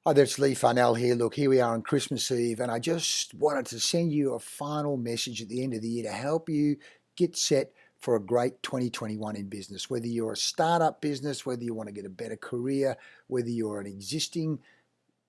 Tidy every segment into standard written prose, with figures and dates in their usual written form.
Hi there, it's Leigh Farnell here. Look, here we are on Christmas Eve, and I just wanted to send you a final message at the end of the year to help you get set for a great 2021 in business. Whether you're a startup business, whether you want to get a better career, whether you're an existing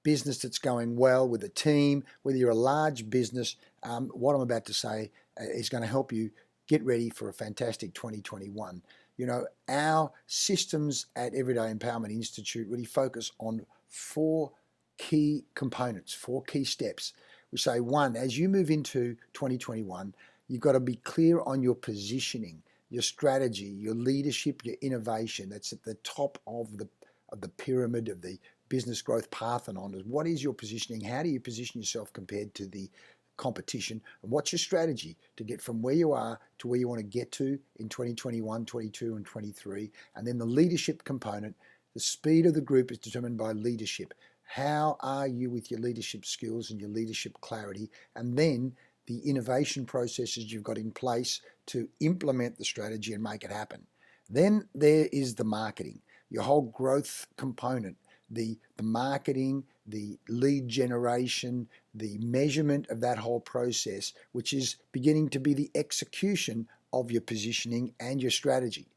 business that's going well with a team, whether you're a large business, what I'm about to say is going to help you get ready for a fantastic 2021. You know, our systems at Everyday Empowerment Institute really focus on four key components, four key steps. We say, one, as you move into 2021, you've got to be clear on your positioning, your strategy, your leadership, your innovation. That's at the top of the pyramid of the business growth path and on. What is your positioning? How do you position yourself compared to the competition? And what's your strategy to get from where you are to where you want to get to in 2021, 22, and 23? And then the leadership component. The speed of the group is determined by leadership. How are you with your leadership skills and your leadership clarity? And then the innovation processes you've got in place to implement the strategy and make it happen. Then there is the marketing, your whole growth component, the marketing, the lead generation, the measurement of that whole process, which is beginning to be the execution of your positioning and your strategy.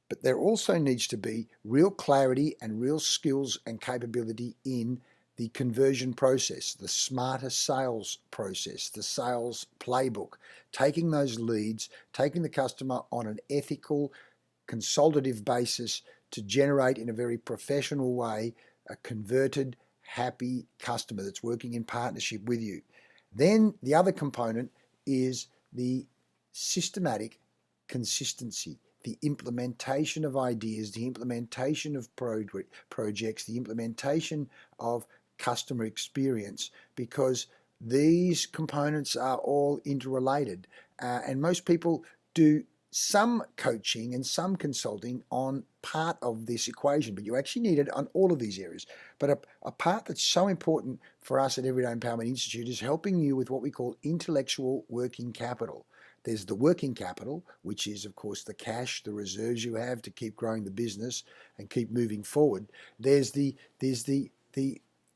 But there also needs to be real clarity and real skills and capability in the conversion process, the smarter sales process, the sales playbook, taking those leads, taking the customer on an ethical, consultative basis to generate in a very professional way a converted, happy customer that's working in partnership with you. Then the other component is the systematic consistency, the implementation of ideas, the implementation of projects, the implementation of customer experience, because these components are all interrelated. And most people do some coaching and some consulting on part of this equation, but you actually need it on all of these areas. But a part that's so important for us at Everyday Empowerment Institute is helping you with what we call intellectual working capital. There's the working capital, which is, of course, the cash, the reserves you have to keep growing the business and keep moving forward. There's the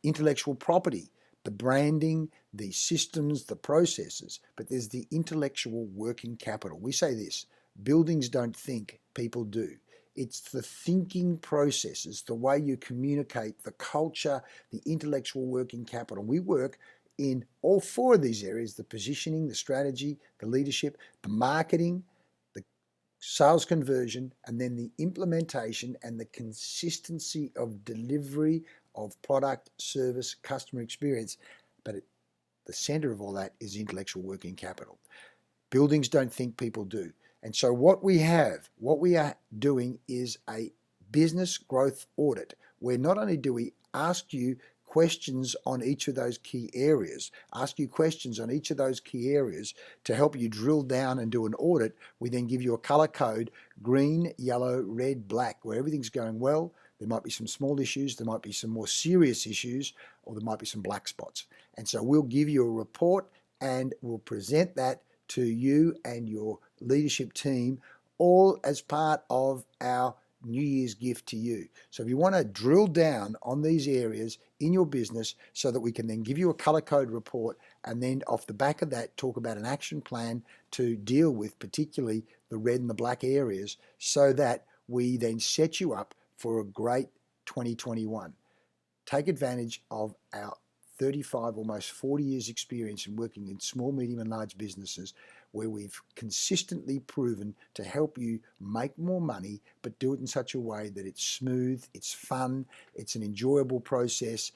intellectual property, the branding, the systems, the processes, but there's the intellectual working capital. We say this: buildings don't think, people do. It's the thinking processes, the way you communicate, the culture, the intellectual working capital. We work in all four of these areas: the positioning, the strategy, the leadership, the marketing, the sales conversion, and then the implementation and the consistency of delivery of product, service, customer experience. But at the center of all that is intellectual working capital. Buildings don't think, people do. And so what we are doing is a business growth audit, where not only do we ask you questions on each of those key areas, to help you drill down and do an audit. We then give you a color code: green, yellow, red, black, where everything's going well. There might be some small issues, there might be some more serious issues, or there might be some black spots. And so we'll give you a report and we'll present that to you and your leadership team, all as part of our New Year's gift to you. So if you want to drill down on these areas in your business so that we can then give you a color code report, and then off the back of that talk about an action plan to deal with particularly the red and the black areas, so that we then set you up for a great 2021. Take advantage of our 35, almost 40 years experience in working in small, medium and large businesses, where we've consistently proven to help you make more money, but do it in such a way that it's smooth, it's fun, it's an enjoyable process,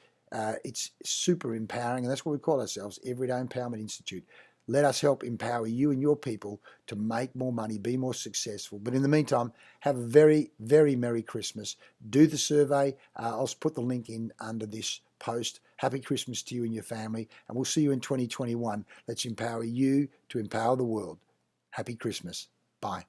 it's super empowering. And that's what we call ourselves, Everyday Empowerment Institute. Let us help empower you and your people to make more money, be more successful. But in the meantime, have a very, very Merry Christmas. Do the survey. I'll put the link in under this post. Happy Christmas to you and your family, and we'll see you in 2021. Let's empower you to empower the world. Happy Christmas. Bye.